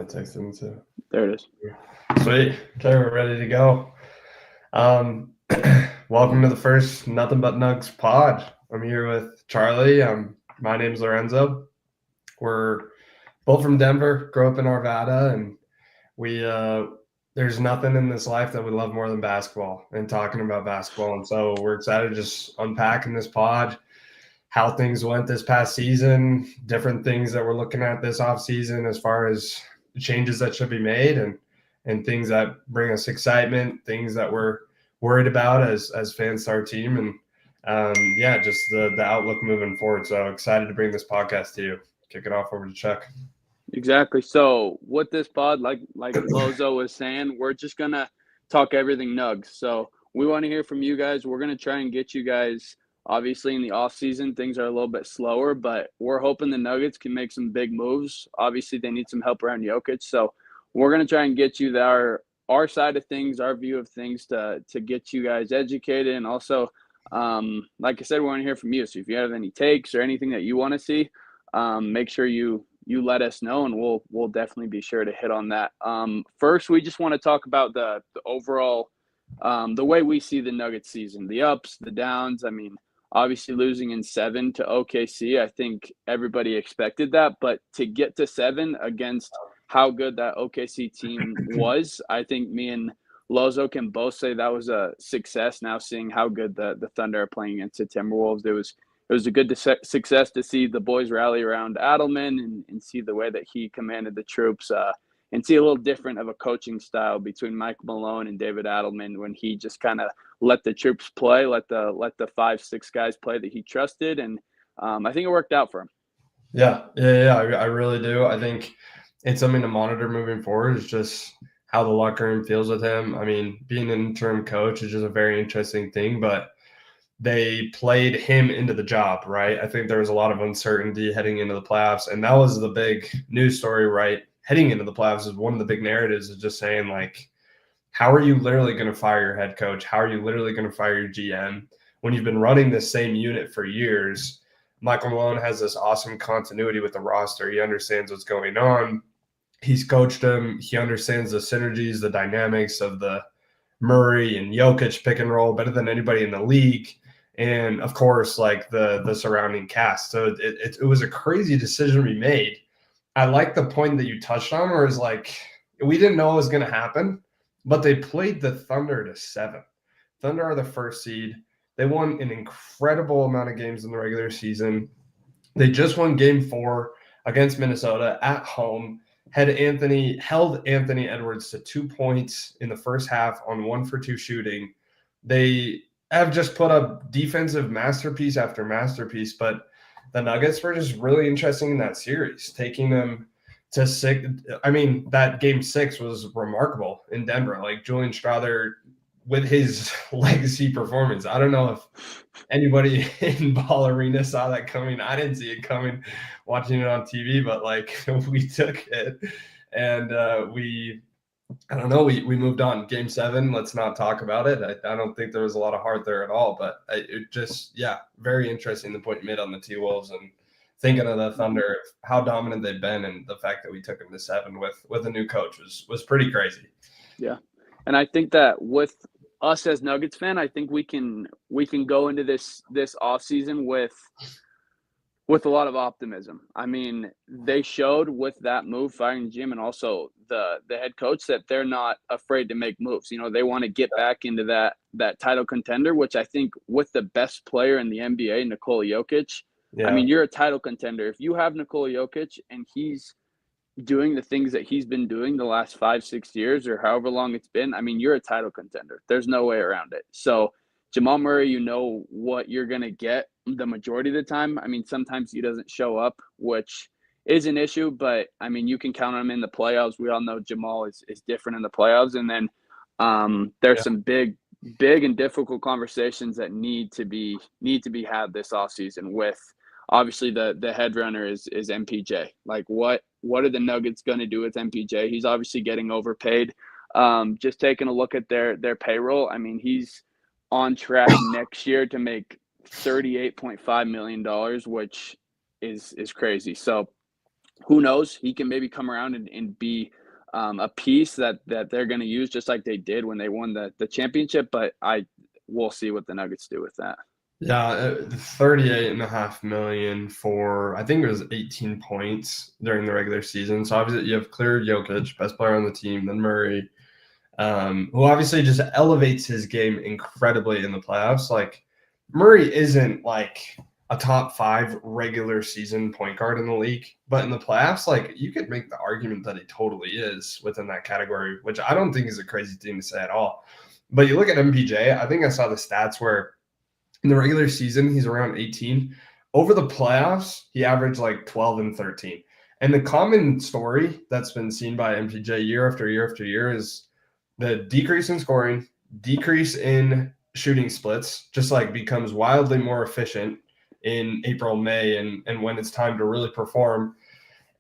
texted him too. There it is. Sweet. Okay, we're ready to go. Welcome to the first Nothing But Nugs pod. I'm here with Charlie. My name's Lorenzo. We're both from Denver, grew up in Arvada, and we there's nothing in this life that we love more than basketball and talking about basketball. And so we're excited to just unpack in this pod how things went this past season, different things that we're looking at this offseason as far as changes that should be made and things that bring us excitement, things that we're worried about as fans to our team, and just the outlook moving forward. So excited to bring this podcast to you. Kick it off over to Chuck. Exactly. So with this pod, like Lozo was saying, we're just gonna talk everything Nugs. So we want to hear from you guys. We're gonna try and get you guys. Obviously, in the off season, things are a little bit slower, but we're hoping the Nuggets can make some big moves. Obviously, they need some help around Jokic, so we're gonna try and get you our side of things, our view of things to get you guys educated, and also, like I said, we want to hear from you. So if you have any takes or anything that you want to see, make sure you let us know, and we'll definitely be sure to hit on that. First, we just want to talk about the overall, the way we see the Nuggets season, the ups, the downs. I mean, obviously losing in 7 to OKC, I think everybody expected that, but to get to 7 against how good that OKC team was, I think me and Lozo can both say that was a success. Now seeing how good the Thunder are playing against the Timberwolves, it was a good success to see the boys rally around Adelman and see the way that he commanded the troops, and see a little different of a coaching style between Mike Malone and David Adelman when he just kind of let the troops play, let the 5-6 guys play that he trusted, and I think it worked out for him. Yeah, I really do. I think it's something to monitor moving forward. It's just how the locker room feels with him. I mean, being an interim coach is just a very interesting thing, but they played him into the job, right? I think there was a lot of uncertainty heading into the playoffs, and that was the big news story, right? Heading into the playoffs is one of the big narratives is just saying, like, how are you literally going to fire your head coach? How are you literally going to fire your GM when you've been running this same unit for years? Michael Malone has this awesome continuity with the roster. He understands what's going on. He's coached them. He understands the synergies, the dynamics of the Murray and Jokic pick and roll better than anybody in the league. And of course, like the surrounding cast. So it was a crazy decision we made. I like the point that you touched on, where it's like, we didn't know it was going to happen, but they played the Thunder to 7. Thunder are the first seed. They won an incredible amount of games in the regular season. They just won game 4 against Minnesota at home. Held Anthony Edwards to 2 points in the first half on 1-for-2 shooting. They have just put up defensive masterpiece after masterpiece, but the Nuggets were just really interesting in that series, taking them to 6. I mean, that game 6 was remarkable in Denver. Like, Julian Strawther with his legacy performance. I don't know if anybody in Ball Arena saw that coming. I didn't see it coming watching it on TV, but like, we took it and we moved on. Game 7, let's not talk about it. I don't think there was a lot of heart there at all, but it just, very interesting the point you made on the T-Wolves and thinking of the Thunder, how dominant they've been, and the fact that we took them to 7 with a new coach was pretty crazy. Yeah. And I think that with us as Nuggets fan, I think we can go into this offseason with a lot of optimism. I mean, they showed with that move, firing Jim, and also the head coach, that they're not afraid to make moves. You know, they want to get back into that title contender, which I think with the best player in the NBA, Nikola Jokic, I mean, you're a title contender. If you have Nikola Jokic and he's doing the things that he's been doing the last 5-6 years or however long it's been, I mean, you're a title contender. There's no way around it. So Jamal Murray, you know what you're going to get the majority of the time. I mean, sometimes he doesn't show up, which is an issue, but I mean, you can count on him in the playoffs. We all know Jamal is different in the playoffs. And then there's some big and difficult conversations that need to be had this offseason with, obviously, the head runner is MPJ. Like, what are the Nuggets going to do with MPJ? He's obviously getting overpaid. Just taking a look at their payroll, I mean, he's on track next year to make $38.5 million, which is crazy. So who knows? He can maybe come around and be a piece that they're going to use just like they did when they won the championship. But we'll see what the Nuggets do with that. Yeah, 38.5 million for, I think it was 18 points during the regular season. So obviously you have clear Jokic, best player on the team, then Murray, who obviously just elevates his game incredibly in the playoffs. Like Murray isn't like a top 5 regular season point guard in the league, but in the playoffs, like you could make the argument that he totally is within that category, which I don't think is a crazy thing to say at all. But you look at MPJ, I think I saw the stats where in the regular season he's around 18. Over the playoffs, he averaged like 12 and 13. And the common story that's been seen by MPJ year after year after year is the decrease in scoring, decrease in shooting splits, just like becomes wildly more efficient in April, May, and when it's time to really perform.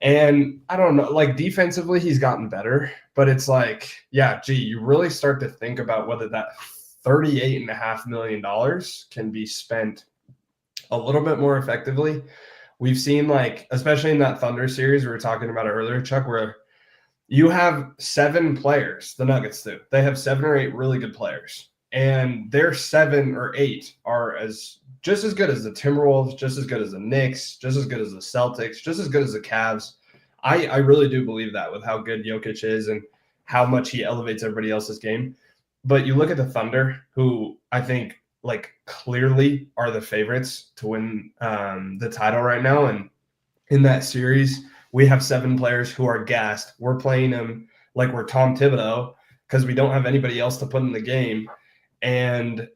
And I don't know, like defensively, he's gotten better, but it's like, yeah, gee, you really start to think about whether that $38.5 million can be spent a little bit more effectively. We've seen, like, especially in that Thunder series we were talking about earlier, Chuck, where you have 7 players, the Nuggets do. They have 7 or 8 really good players, and their 7 or 8 are just as good as the Timberwolves, just as good as the Knicks, just as good as the Celtics, just as good as the Cavs. I really do believe that with how good Jokic is and how much he elevates everybody else's game. But you look at the Thunder, who I think like clearly are the favorites to win the title right now. And in that series, we have 7 players who are gassed. We're playing them like we're Tom Thibodeau because we don't have anybody else to put in the game. And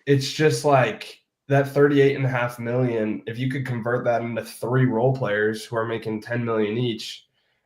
it's just like that 38.5 million, if you could convert that into 3 role players who are making 10 million each,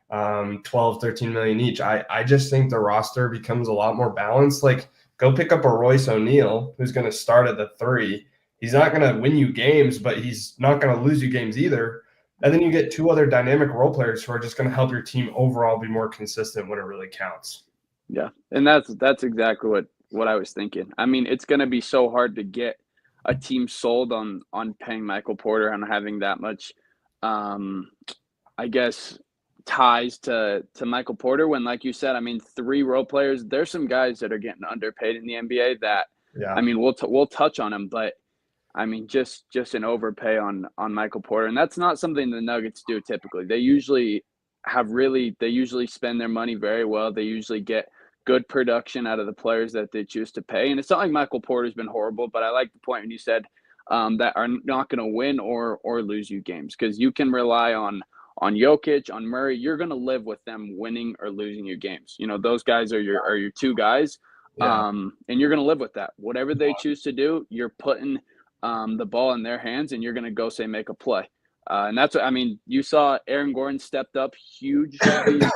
12, 13 million each, I just think the roster becomes a lot more balanced. Like, go pick up a Royce O'Neal who's going to start at the 3. He's not going to win you games, but he's not going to lose you games either. And then you get 2 other dynamic role players who are just going to help your team overall be more consistent when it really counts. Yeah, and that's exactly what I was thinking. I mean, it's going to be so hard to get a team sold on paying Michael Porter and having that much, I guess, ties to Michael Porter when, like you said, I mean, 3 role players. There's some guys that are getting underpaid in the NBA that, Yeah. I mean, we'll touch on them, but I mean, just an overpay on Michael Porter, and that's not something the Nuggets do typically. They usually spend their money very well. They usually get good production out of the players that they choose to pay, and it's not like Michael Porter's been horrible. But I like the point when you said that are not going to win or lose you games, because you can rely on Jokic, on Murray. You're going to live with them winning or losing you games. You know, those guys are your 2 guys, Yeah. and you're going to live with that. Whatever they choose to do, you're putting the ball in their hands, and you're going to go say make a play. And that's what I mean. You saw Aaron Gordon stepped up huge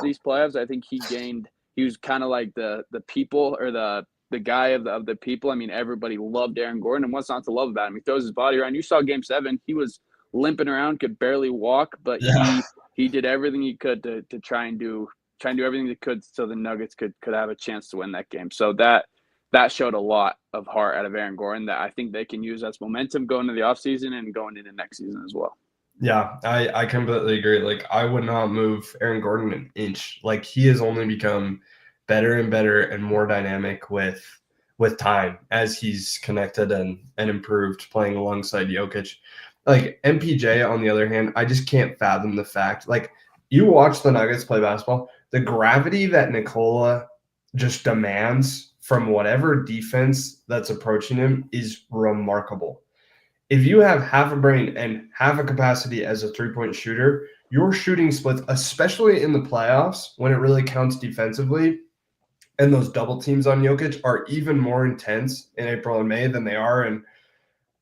these playoffs. I think he was kind of like the people, or the guy of the people. I mean, everybody loved Aaron Gordon, and what's not to love about him? He throws his body around. You saw Game 7; he was limping around, could barely walk, but Yeah. he did everything he could to try and do everything he could so the Nuggets could have a chance to win that game. So that showed a lot of heart out of Aaron Gordon that I think they can use as momentum going into the offseason and going into next season as well. Yeah, I completely agree. Like, I would not move Aaron Gordon an inch. Like, he has only become better and better and more dynamic with time as he's connected and improved playing alongside Jokic. Like, MPJ, on the other hand, I just can't fathom the fact. Like, you watch the Nuggets play basketball, the gravity that Nikola just demands from whatever defense that's approaching him is remarkable. If you have half a brain and half a capacity as a 3-point shooter, your shooting splits, especially in the playoffs when it really counts defensively, and those double teams on Jokic are even more intense in April and May than they are in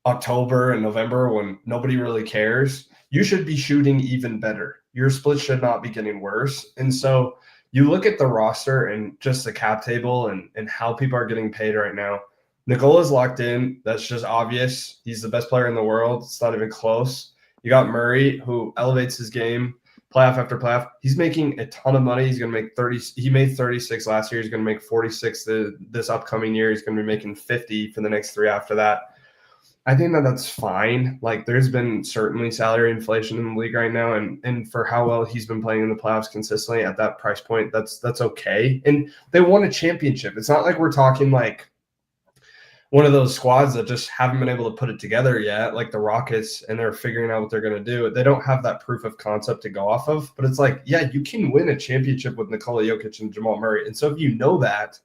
October and November when nobody really cares. You should be shooting even better. Your splits should not be getting worse. And so you look at the roster and just the cap table and how people are getting paid right now. Nicola's locked in. That's just obvious. He's the best player in the world. It's not even close. You got Murray, who elevates his game playoff after playoff. He's making a ton of money. He's going to make 30. He made 36 last year. He's going to make 46 this upcoming year. He's going to be making 50 for the next 3 after that. I think that that's fine. Like, there's been certainly salary inflation in the league right now, and for how well he's been playing in the playoffs consistently at that price point, that's okay. And they won a championship. It's not like we're talking like one of those squads that just haven't been able to put it together yet, like the Rockets, and they're figuring out what they're going to do. They don't have that proof of concept to go off of, but it's like, yeah, you can win a championship with Nikola Jokic and Jamal Murray. And so if you know that,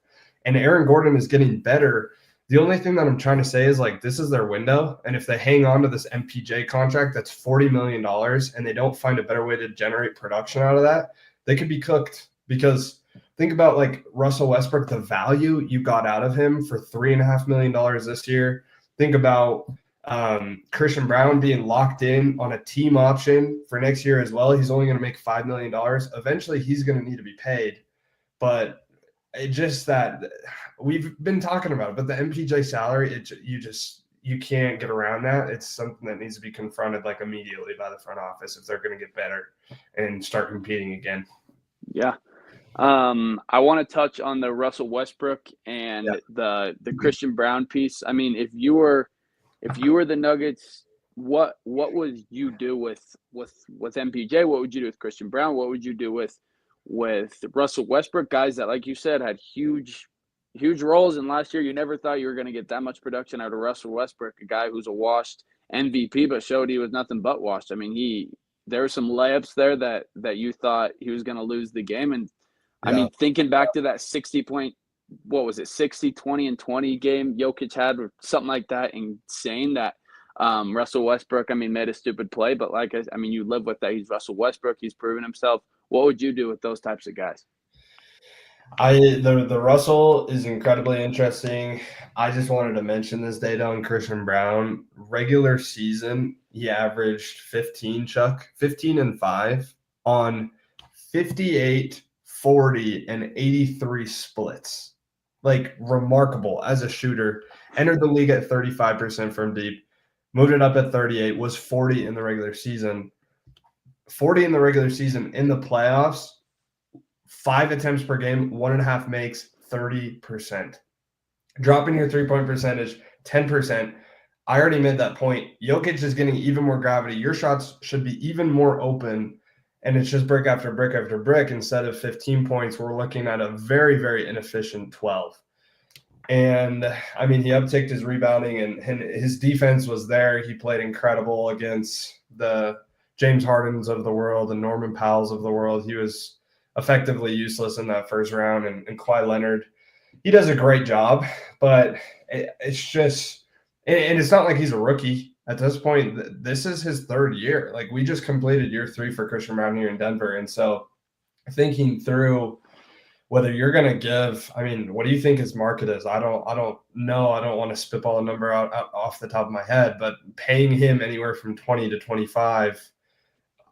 and Aaron Gordon is getting better, the only thing that I'm trying to say is like this is their window. And if they hang on to this MPJ contract that's $40 million and they don't find a better way to generate production out of that, they could be cooked because think about like Russell Westbrook, the value you got out of him for $3.5 million this year. Think about Christian Brown being locked in on a team option for next year as well. He's only going to make $5 million. Eventually, he's going to need to be paid. But it just that we've been talking about it, but the MPJ salary, you can't get around that. It's something that needs to be confronted like immediately by the front office if they're going to get better and start competing again. Yeah. I want to touch on the Russell Westbrook and the Christian Brown piece. I mean, if you were the Nuggets, what would you do with MPJ? What would you do with Christian Brown? What would you do with Russell Westbrook? Guys that, like you said, had huge roles. And last year, you never thought you were going to get that much production out of Russell Westbrook, a guy who's a washed MVP, but showed he was nothing but washed. I mean, there were some layups there that you thought he was going to lose the game. And I mean, thinking back to that 60-point, what was it, 60, 20, and 20 game Jokic had, or something like that, insane that Russell Westbrook, I mean, made a stupid play. But I mean, you live with that. He's Russell Westbrook. He's proven himself. What would you do with those types of guys? The Russell is incredibly interesting. I just wanted to mention this data on Christian Brown. Regular season, he averaged 15 and 5 on 58, 40, and 83 splits. Like remarkable as a shooter. Entered the league at 35% from deep, moved it up at 38, was 40 in the regular season. 40 in the regular season. In the playoffs, 5 attempts per game, 1.5 makes, 30%. Dropping your three-point percentage, 10%. I already made that point. Jokic is getting even more gravity. Your shots should be even more open, and it's just brick after brick after brick. Instead of 15 points, we're looking at a very, very inefficient 12. And, I mean, he upticked his rebounding, and his defense was there. He played incredible against the James Hardens of the world and Norman Powells of the world. He was effectively useless in that first round. And Kawhi Leonard, he does a great job, but it's just – and it's not like he's a rookie. At this point, this is his third year. Like, we just completed year 3 for Christian Brown here in Denver. And so thinking through whether you're going to give – I mean, what do you think his market is? I don't know. I don't want to spitball a number out off the top of my head, but paying him anywhere from 20 to 25 –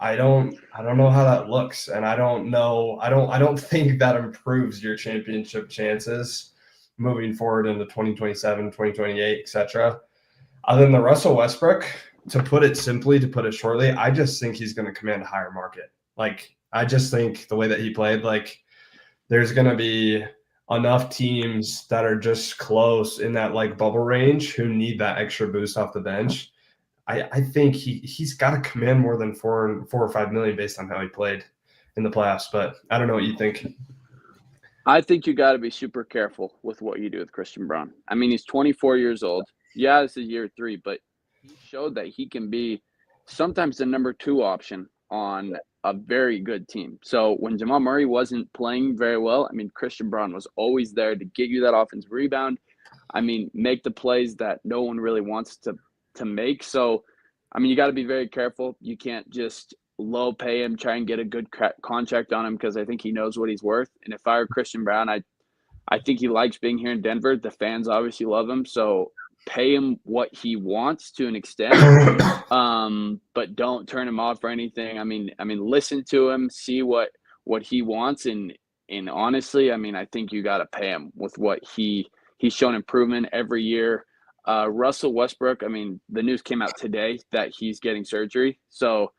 I don't know how that looks, and I don't think that improves your championship chances moving forward into 2027, 2028, etc. Other than the Russell Westbrook, to put it simply, to put it shortly, I just think he's going to command a higher market. Like, I just think the way that he played, like, there's going to be enough teams that are just close in that like bubble range who need that extra boost off the bench. I think he's got to command more than four or 5 million based on how he played in the playoffs. But I don't know what you think. I think you got to be super careful with what you do with Christian Brown. I mean, he's 24 years old. Yeah, this is year 3, but he showed that he can be sometimes the number 2 option on a very good team. So when Jamal Murray wasn't playing very well, I mean, Christian Brown was always there to get you that offensive rebound. I mean, make the plays that no one really wants to make. So, I mean, you got to be very careful. You can't just low pay him, try and get a good contract on him, because I think he knows what he's worth. And if I were Christian Brown, I think he likes being here in Denver. The fans obviously love him. So pay him what he wants to an extent, but don't turn him off or anything. I mean, listen to him, see what he wants. And honestly, I mean, I think you got to pay him with what he's shown improvement every year. Russell Westbrook, I mean, the news came out today that he's getting surgery. So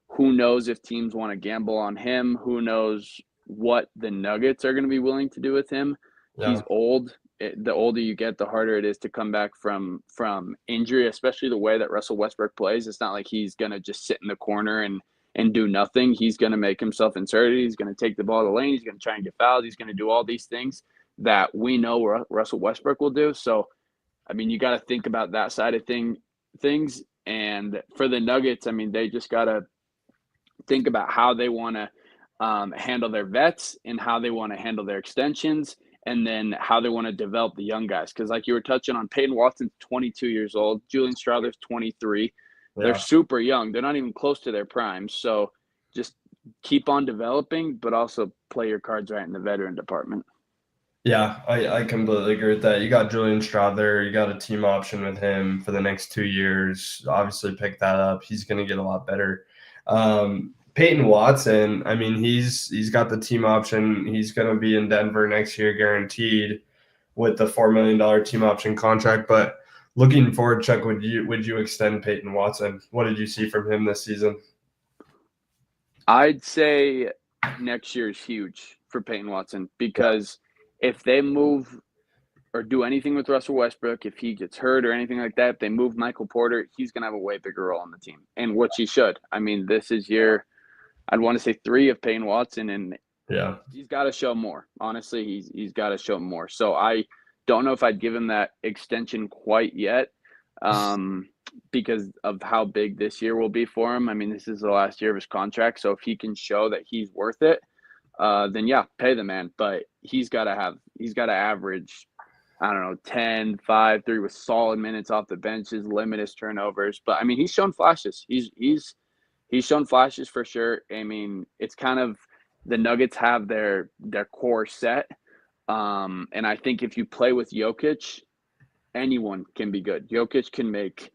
who knows if teams want to gamble on him? Who knows what the Nuggets are going to be willing to do with him? Yeah. He's old. the older you get, the harder it is to come back from injury, especially the way that Russell Westbrook plays. It's not like he's gonna just sit in the corner and do nothing. He's gonna make himself inserted. He's gonna take the ball to the lane. He's gonna try and get fouled. He's gonna do all these things that we know Russell Westbrook will do. So, I mean, you got to think about that side of things. And for the Nuggets, I mean, they just got to think about how they want to handle their vets and how they want to handle their extensions, and then how they want to develop the young guys. Because like you were touching on, Peyton Watson's 22 years old, Julian Strawther's 23. They're Yeah. super young. They're not even close to their prime. So just keep on developing, but also play your cards right in the veteran department. Yeah, I completely agree with that. You got Julian Strawther, you got a team option with him for the next 2 years. Obviously, pick that up. He's going to get a lot better. Peyton Watson, I mean, he's got the team option. He's going to be in Denver next year, guaranteed, with the $4 million team option contract. But looking forward, Chuck, would you extend Peyton Watson? What did you see from him this season? I'd say next year is huge for Peyton Watson because if they move or do anything with Russell Westbrook, if he gets hurt or anything like that, if they move Michael Porter, he's going to have a way bigger role on the team, and which he should. I mean, this is year, I'd want to say 3 of Peyton Watson, and Yeah. he's got to show more. Honestly, he's got to show more. So I don't know if I'd give him that extension quite yet, because of how big this year will be for him. I mean, this is the last year of his contract, so if he can show that he's worth it, then yeah, pay the man. But he's got to average, I don't know, 10, 5, 3 with solid minutes off the benches, limit his turnovers. But I mean, he's shown flashes. He's shown flashes for sure. I mean, it's kind of the Nuggets have their core set. And I think if you play with Jokic, anyone can be good. Jokic can make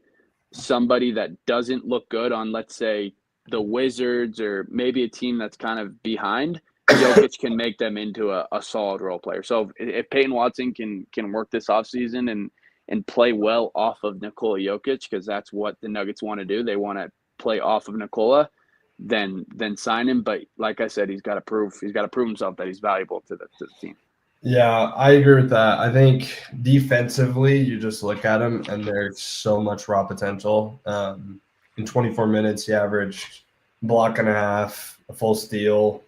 somebody that doesn't look good on, let's say, the Wizards or maybe a team that's kind of behind, Jokic can make them into a solid role player. So if Peyton Watson can work this offseason and play well off of Nikola Jokic, because that's what the Nuggets want to do. They want to play off of Nikola, then sign him. But like I said, he's got to prove himself that he's valuable to the team. Yeah, I agree with that. I think defensively, you just look at him and there's so much raw potential. In 24 minutes, he averaged a block and a half, a full steal,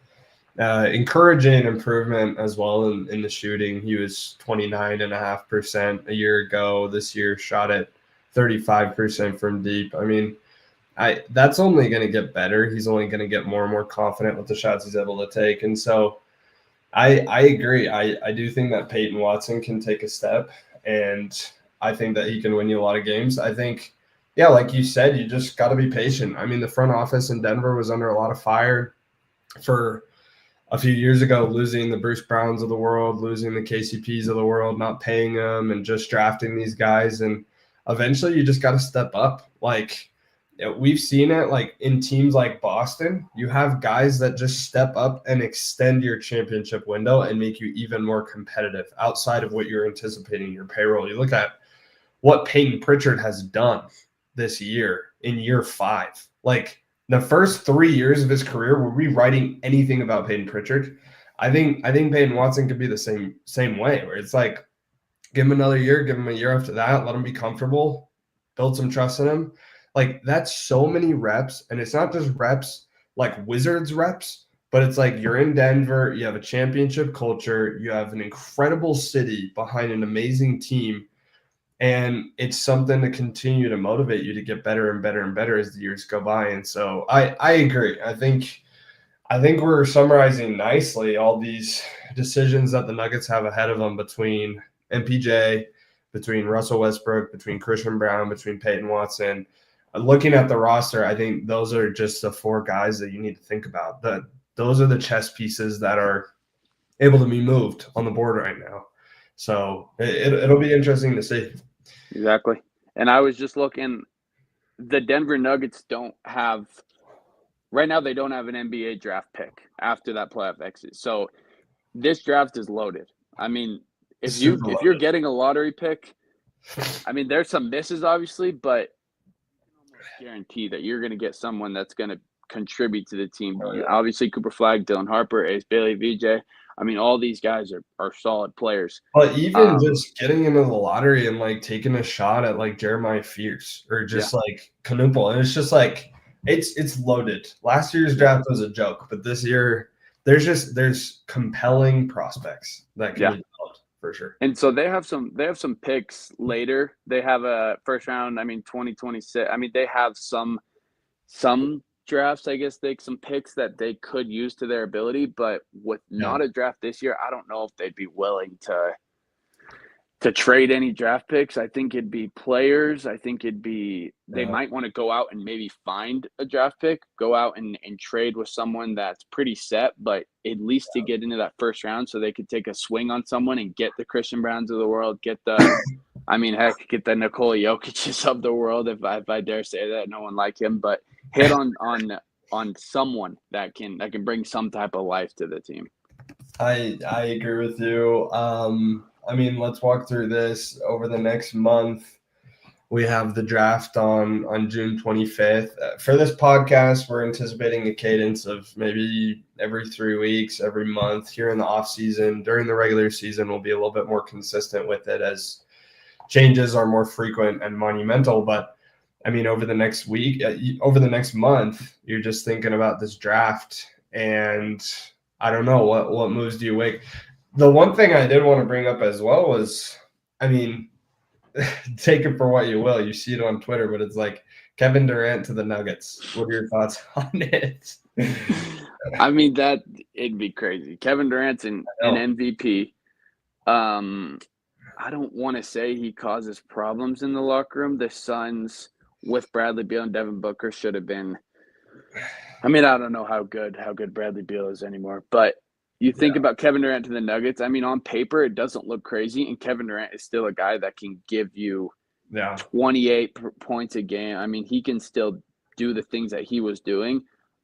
encouraging improvement as well in the shooting. He was 29.5% a year ago. This year, shot at 35% from deep. I mean, that's only going to get better. He's only going to get more and more confident with the shots he's able to take. And so I agree. I do think that Peyton Watson can take a step, and I think that he can win you a lot of games. I think, yeah, like you said, you just got to be patient. I mean, the front office in Denver was under a lot of fire for a few years ago, losing the Bruce Browns of the world, losing the KCPs of the world, not paying them, and just drafting these guys. And eventually, you just got to step up. Like, we've seen it like in teams like Boston, you have guys that just step up and extend your championship window and make you even more competitive outside of what you're anticipating in your payroll. You look at what Peyton Pritchard has done this year in year 5. Like the first 3 years of his career, were we writing anything about Peyton Pritchard? I think Peyton Watson could be the same way, where it's like, give him another year, give him a year after that, let him be comfortable, build some trust in him. Like that's so many reps, and it's not just reps like Wizards reps, but it's like you're in Denver, you have a championship culture, you have an incredible city behind an amazing team, and it's something to continue to motivate you to get better and better and better as the years go by. And so I agree. I think we're summarizing nicely all these decisions that the Nuggets have ahead of them between MPJ, between Russell Westbrook, between Christian Brown, between Peyton Watson. Looking at the roster, I think those are just the 4 guys that you need to think about. Those are the chess pieces that are able to be moved on the board right now. So it'll be interesting to see. Exactly. And I was just looking, the Denver Nuggets don't have right now, they don't have an NBA draft pick after that playoff exit. So this draft is loaded. I mean, if Super you're loaded. getting a lottery pick, I mean, there's some misses obviously, but almost guarantee that you're going to get someone that's going to contribute to the team. Oh, yeah. Obviously, Cooper Flag, Dylan Harper, Ace Bailey, VJ. I mean, all these guys are solid players. But even Um, just getting into the lottery and, like, taking a shot at, like, Jeremiah Fierce or yeah, just, like, Knuppel, and it's just, like, it's loaded. Last year's yeah, draft was a joke, but this year, there's compelling prospects that can yeah. be developed for sure. And so they have some picks later. They have a first round. I mean, 2026. I mean, they have some drafts, I guess, some picks that they could use to their ability, but with Yeah, not a draft this year, I don't know if they'd be willing to trade any draft picks. I think it'd be players. I think they yeah, might want to go out and maybe find a draft pick, go out and trade with someone that's pretty set, but at least to get into that first round so they could take a swing on someone and get the Christian Browns of the world, I mean, heck, get the Nikola Jokic's of the world, if I dare say that. No one like him, but hit on someone that can bring some type of life to the team. I agree with you. I mean, let's walk through this over the next month. We have the draft on June 25th. For this podcast, we're anticipating a cadence of maybe every 3 weeks, every month here in the off season. During the regular season, we'll be a little bit more consistent with it as changes are more frequent and monumental. But I mean, over the next week, over the next month, you're just thinking about this draft, and I don't know what moves do you make. The one thing I did want to bring up as well was, I mean, take it for what you will. You see it on Twitter, but it's like Kevin Durant to the Nuggets. What are your thoughts on it? I mean, that it'd be crazy. Kevin Durant's an MVP. I don't want to say he causes problems in the locker room. The Suns with Bradley Beal and Devin Booker should have been. I mean, I don't know how good Bradley Beal is anymore, but you think Yeah, about Kevin Durant to the Nuggets. I mean, on paper it doesn't look crazy, and Kevin Durant is still a guy that can give you yeah, 28 points a game. I mean, he can still do the things that he was doing.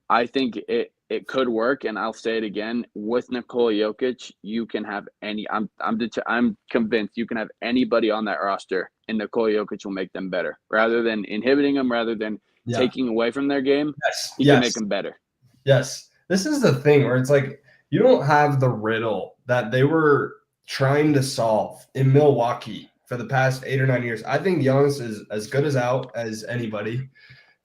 I think it could work, and I'll say it again. With Nikola Jokic, you can have any. I'm convinced you can have anybody on that roster, and Nikola Jokic will make them better. Rather than inhibiting them, rather than yeah. taking away from their game, Yes, he can make yes, them better. yes. This is the thing where it's like you don't have the riddle that they were trying to solve in Milwaukee for the past 8 or 9 years. I think Giannis is as good as out as anybody.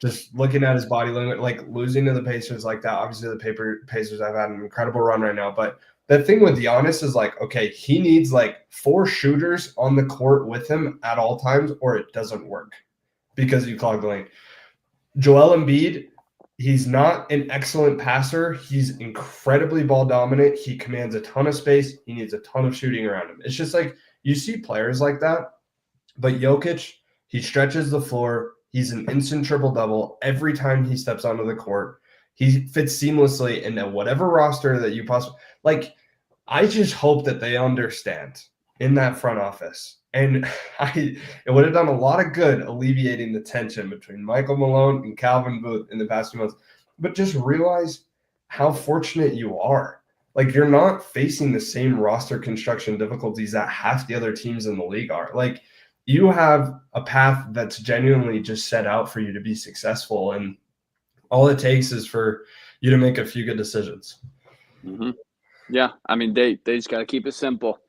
Just looking at his body limit, like losing to the Pacers like that. Obviously, the Pacers have had an incredible run right now. But the thing with Giannis is like, okay, he needs like 4 shooters on the court with him at all times, or it doesn't work because you clog the lane. Joel Embiid, he's not an excellent passer. He's incredibly ball dominant. He commands a ton of space. He needs a ton of shooting around him. It's just like you see players like that. But Jokic, he stretches the floor. He's an instant triple double every time he steps onto the court. He fits seamlessly into whatever roster that you possibly like. I just hope that they understand in that front office. And it would have done a lot of good alleviating the tension between Michael Malone and Calvin Booth in the past few months. But just realize how fortunate you are. Like you're not facing the same roster construction difficulties that half the other teams in the league are. Like you have a path that's genuinely just set out for you to be successful. And all it takes is for you to make a few good decisions. Mm-hmm. Yeah, I mean they just got to keep it simple.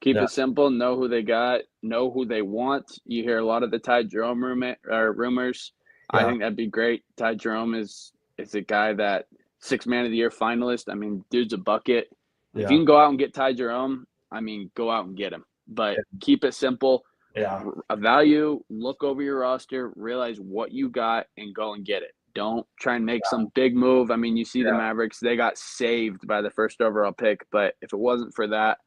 Keep Yeah. it simple. Know who they got. Know who they want. You hear a lot of the Ty Jerome rumors. I Yeah. think that'd be great. Ty Jerome is a guy that 6 Man of the Year finalist. I mean, dude's a bucket. If you Yeah. can go out and get Ty Jerome, I mean, go out and get him. But keep it simple. Yeah. Value. Look over your roster. Realize what you got and go and get it. Don't try and make some big move. I mean, you see the Yeah. Mavericks, they got saved by the first overall pick, but if it wasn't for that,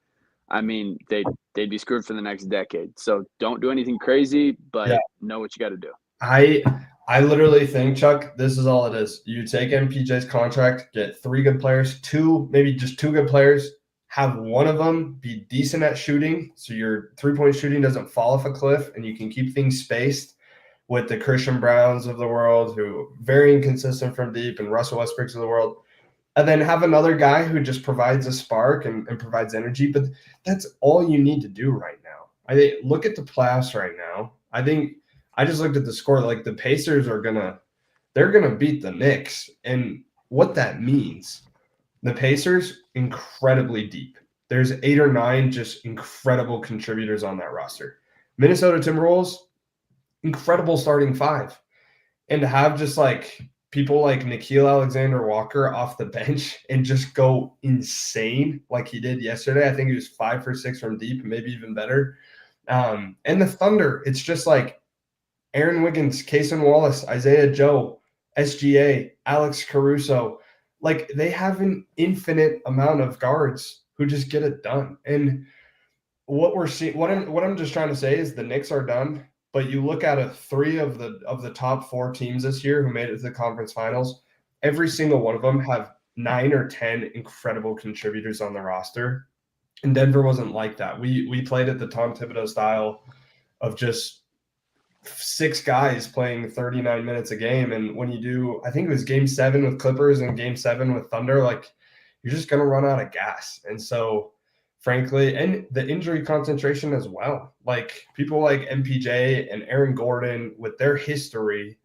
I mean, they'd be screwed for the next decade. So don't do anything crazy, Yeah. but know what you got to do. I literally think, Chuck, this is all it is. You take MPJ's contract, get 3 good players, maybe just 2 good players, have one of them be decent at shooting, so your 3-point shooting doesn't fall off a cliff, and you can keep things spaced with the Christian Browns of the world, who very inconsistent from deep, and Russell Westbrooks of the world. And then have another guy who just provides a spark and provides energy. But that's all you need to do right now. I think look at the playoffs right now. I think I just looked at the score. Like the Pacers they're gonna beat the Knicks. And what that means The Pacers, incredibly deep. There's 8 or 9 just incredible contributors on that roster. Minnesota Timberwolves, incredible starting 5. And to have just like people like Nickeil Alexander-Walker off the bench and just go insane like he did yesterday. I think he was 5 for 6 from deep, maybe even better. And the Thunder, it's just like Aaron Wiggins, Cason Wallace, Isaiah Joe, SGA, Alex Caruso. Like they have an infinite amount of guards who just get it done. And what we're seeing, what I'm just trying to say is the Knicks are done. But you look at 3 of the top 4 teams this year who made it to the conference finals. Every single one of them have 9 or 10 incredible contributors on the roster. And Denver wasn't like that. We played at the Tom Thibodeau style of just 6 guys playing 39 minutes a game. And when you do, I think it was game 7 with Clippers and game 7 with Thunder, like you're just going to run out of gas. And so, frankly, and the injury concentration as well. Like people like MPJ and Aaron Gordon with their history,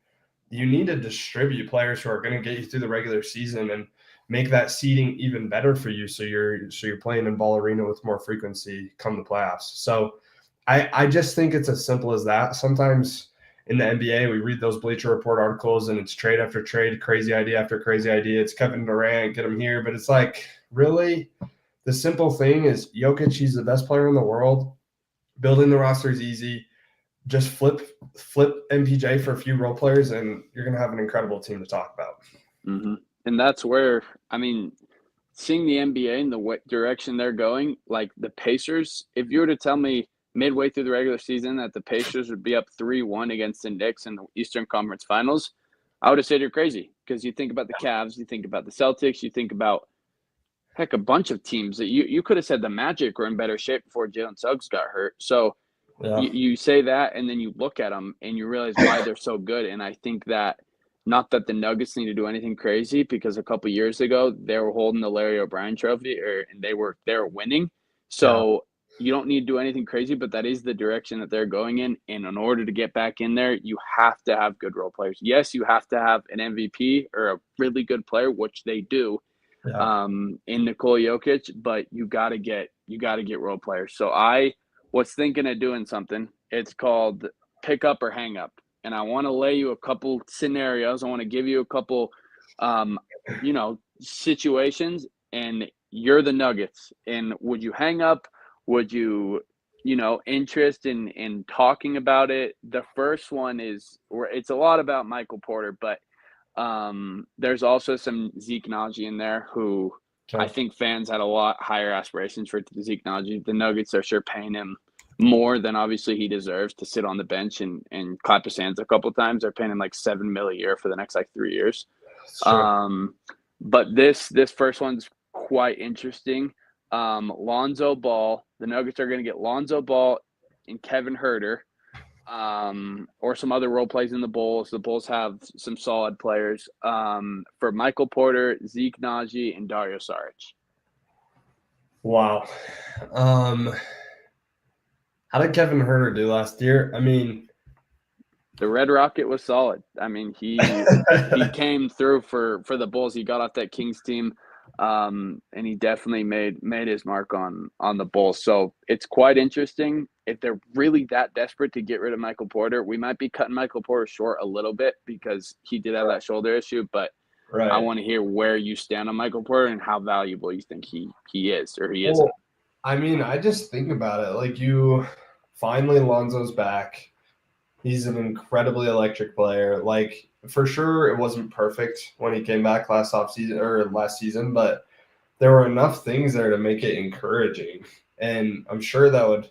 you need to distribute players who are going to get you through the regular season and make that seeding even better for you. So you're playing in Ball Arena with more frequency come the playoffs. So I just think it's as simple as that. Sometimes in the NBA, we read those Bleacher Report articles and it's trade after trade, crazy idea after crazy idea. It's Kevin Durant, get him here. But it's like, really, the simple thing is Jokic, he's the best player in the world. Building the roster is easy. Just flip MPJ for a few role players, and you're going to have an incredible team to talk about. Mm-hmm. And that's where, I mean, seeing the NBA in the direction they're going, like the Pacers, if you were to tell me midway through the regular season that the Pacers would be up 3-1 against the Knicks in the Eastern Conference Finals, I would have said you're crazy because you think about the Cavs, you think about the Celtics, you think about, heck, a bunch of teams that you could have said the Magic were in better shape before Jalen Suggs got hurt. So Yeah. you say that and then you look at them and you realize why they're so good. And I think that not that the Nuggets need to do anything crazy because a couple years ago they were holding the Larry O'Brien trophy and they were winning. So you don't need to do anything crazy, but that is the direction that they're going in. And in order to get back in there, you have to have good role players. Yes, you have to have an MVP or a really good player, which they do, in Nikola Jokic, but you gotta get role players. So I was thinking of doing something. It's called pick up or hang up. And I want to lay you a couple scenarios. I want to give you a couple situations, and you're the Nuggets. And would you hang up? Would you, interest in talking about it? The first one is where it's a lot about Michael Porter, but there's also some Zeke Naji in there who I think fans had a lot higher aspirations for Zeke Naji. The Nuggets are sure paying him more than obviously he deserves to sit on the bench and clap his hands a couple of times. They're paying him like $7 million a year for the next 3 years. But this first one's quite interesting. Lonzo Ball. The Nuggets are going to get Lonzo Ball and Kevin Huerter, or some other role plays in the Bulls. The Bulls have some solid players. For Michael Porter, Zeke Naji, and Dario Saric. Wow. How did Kevin Huerter do last year? I mean, the Red Rocket was solid. I mean, he came through for the Bulls. He got off that Kings team, and he definitely made his mark on the Bulls. So it's quite interesting. If they're really that desperate to get rid of Michael Porter, we might be cutting Michael Porter short a little bit because he did have that shoulder issue. But I want to hear where you stand on Michael Porter and how valuable you think he is or he isn't. I mean, I just think about it. Like finally Lonzo's back. He's an incredibly electric player. Like, for sure, it wasn't perfect when he came back last season, but there were enough things there to make it encouraging. And I'm sure that would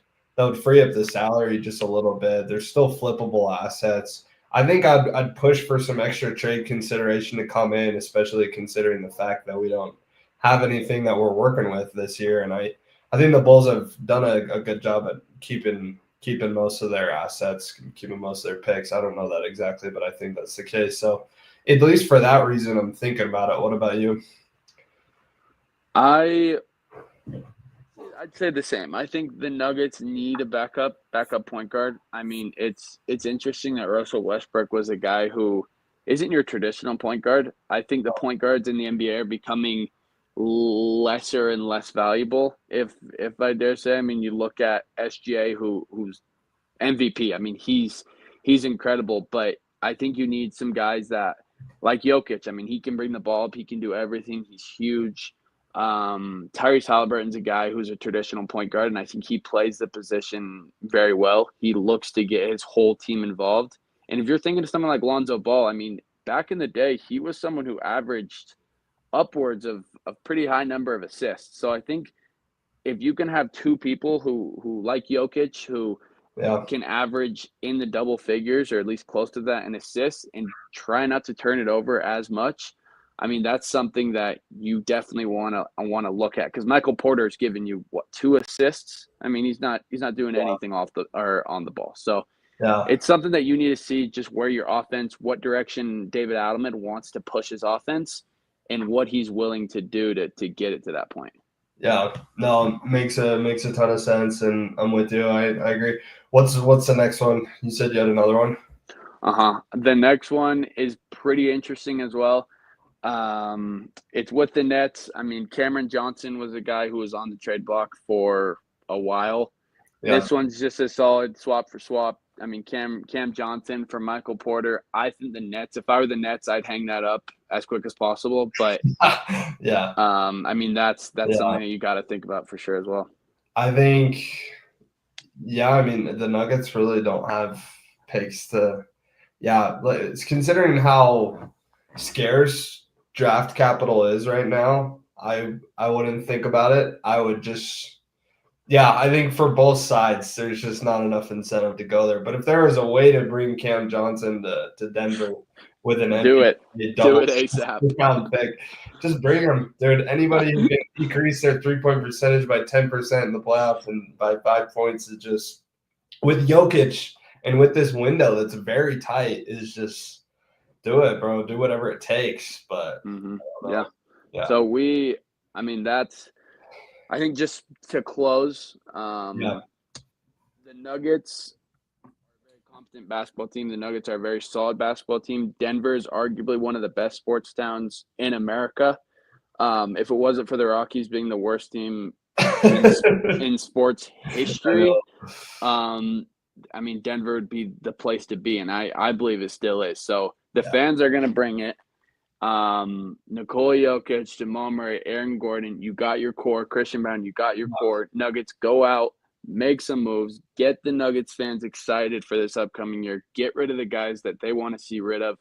free up the salary just a little bit. There's still flippable assets. I think I'd push for some extra trade consideration to come in, especially considering the fact that we don't have anything that we're working with this year. And I think the Bulls have done a good job at keeping most of their assets, keeping most of their picks. I don't know that exactly, but I think that's the case. So at least for that reason, I'm thinking about it. What about you? I'd say the same. I think the Nuggets need a backup point guard. I mean, it's interesting that Russell Westbrook was a guy who isn't your traditional point guard. I think the point guards in the NBA are becoming lesser and less valuable, if I dare say. I mean, you look at SGA, who's MVP. I mean, he's incredible, but I think you need some guys that like Jokic. I mean, he can bring the ball up, he can do everything. He's huge. Tyrese Halliburton's a guy who's a traditional point guard, and I think he plays the position very well. He looks to get his whole team involved. And if you're thinking of someone like Lonzo Ball, I mean, back in the day, he was someone who averaged upwards of a pretty high number of assists. So I think if you can have two people who like Jokic, who Yeah. can average in the double figures or at least close to that in assists and try not to turn it over as much. I mean, that's something that you definitely want to look at, because Michael Porter's given you what, 2 assists. I mean, he's not doing anything off the or on the ball. So Yeah. it's something that you need to see, just where your offense, what direction David Adelman wants to push his offense, and what he's willing to do to get it to that point. Yeah, no, makes a ton of sense, and I'm with you. I agree. What's the next one? You said you had another one. The next one is pretty interesting as well. It's with the Nets. I mean, Cameron Johnson was a guy who was on the trade block for a while. Yeah. This one's just a solid swap for swap. I mean, Cam Johnson for Michael Porter. I think the Nets, if I were the Nets, I'd hang that up as quick as possible. But Yeah. I mean, that's Yeah. something that you got to think about for sure as well. I think, yeah, I mean, the Nuggets really don't have picks to, yeah, it's considering how scarce draft capital is right now. I wouldn't think about it. I would just, yeah, I think for both sides, there's just not enough incentive to go there. But if there was a way to bring Cam Johnson to Denver with an Do it. NBA Do double it ASAP. round pick, just bring him, dude. Anybody who can increase their 3-point percentage by 10% in the playoffs and by 5 points is just, with Jokic and with this window that's very tight, is just do it, bro. Do whatever it takes. But Yeah. yeah. So I mean, I think just to close, the Nuggets are a very competent basketball team. The Nuggets are a very solid basketball team. Denver is arguably one of the best sports towns in America. If it wasn't for the Rockies being the worst team in sports history, I mean, Denver would be the place to be, and I believe it still is. So the fans are going to bring it. Nikola Jokic, Jamal Murray, Aaron Gordon, you got your core. Christian Brown, you got your core. Nuggets, go out, make some moves, get the Nuggets fans excited for this upcoming year. Get rid of the guys that they want to see rid of.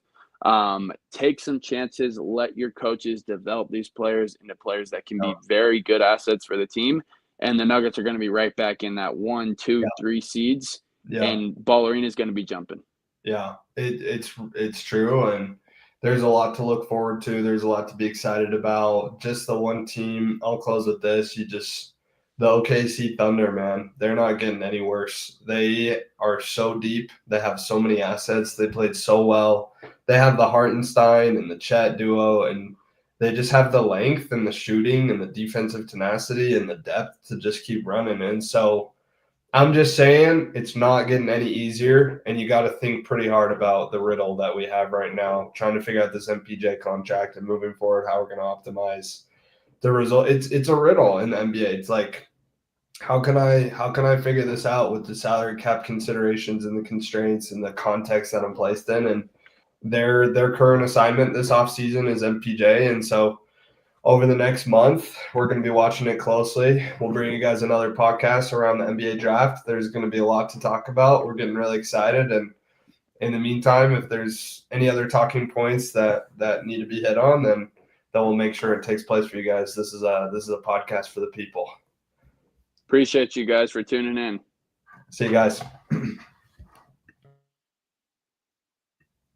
Take some chances. Let your coaches develop these players into players that can be very good assets for the team. And the Nuggets are going to be right back in that 1, 2, 3 seeds. And Ball Arena is going to be jumping. Yeah, it's true, and there's a lot to look forward to. There's a lot to be excited about. Just the one team, I'll close with this. The OKC Thunder, man, they're not getting any worse. They are so deep. They have so many assets. They played so well. They have the Hartenstein and the Chet duo, and they just have the length and the shooting and the defensive tenacity and the depth to just keep running. And so I'm just saying it's not getting any easier, and you got to think pretty hard about the riddle that we have right now, trying to figure out this MPJ contract and moving forward how we're going to optimize the result. It's a riddle in the NBA. It's like, how can I figure this out with the salary cap considerations and the constraints and the context that I'm placed in? And their current assignment this offseason is MPJ, and so over the next month, we're going to be watching it closely. We'll bring you guys another podcast around the NBA draft. There's going to be a lot to talk about. We're getting really excited. And in the meantime, if there's any other talking points that need to be hit on, then we'll make sure it takes place for you guys. This is a podcast for the people. Appreciate you guys for tuning in. See you guys.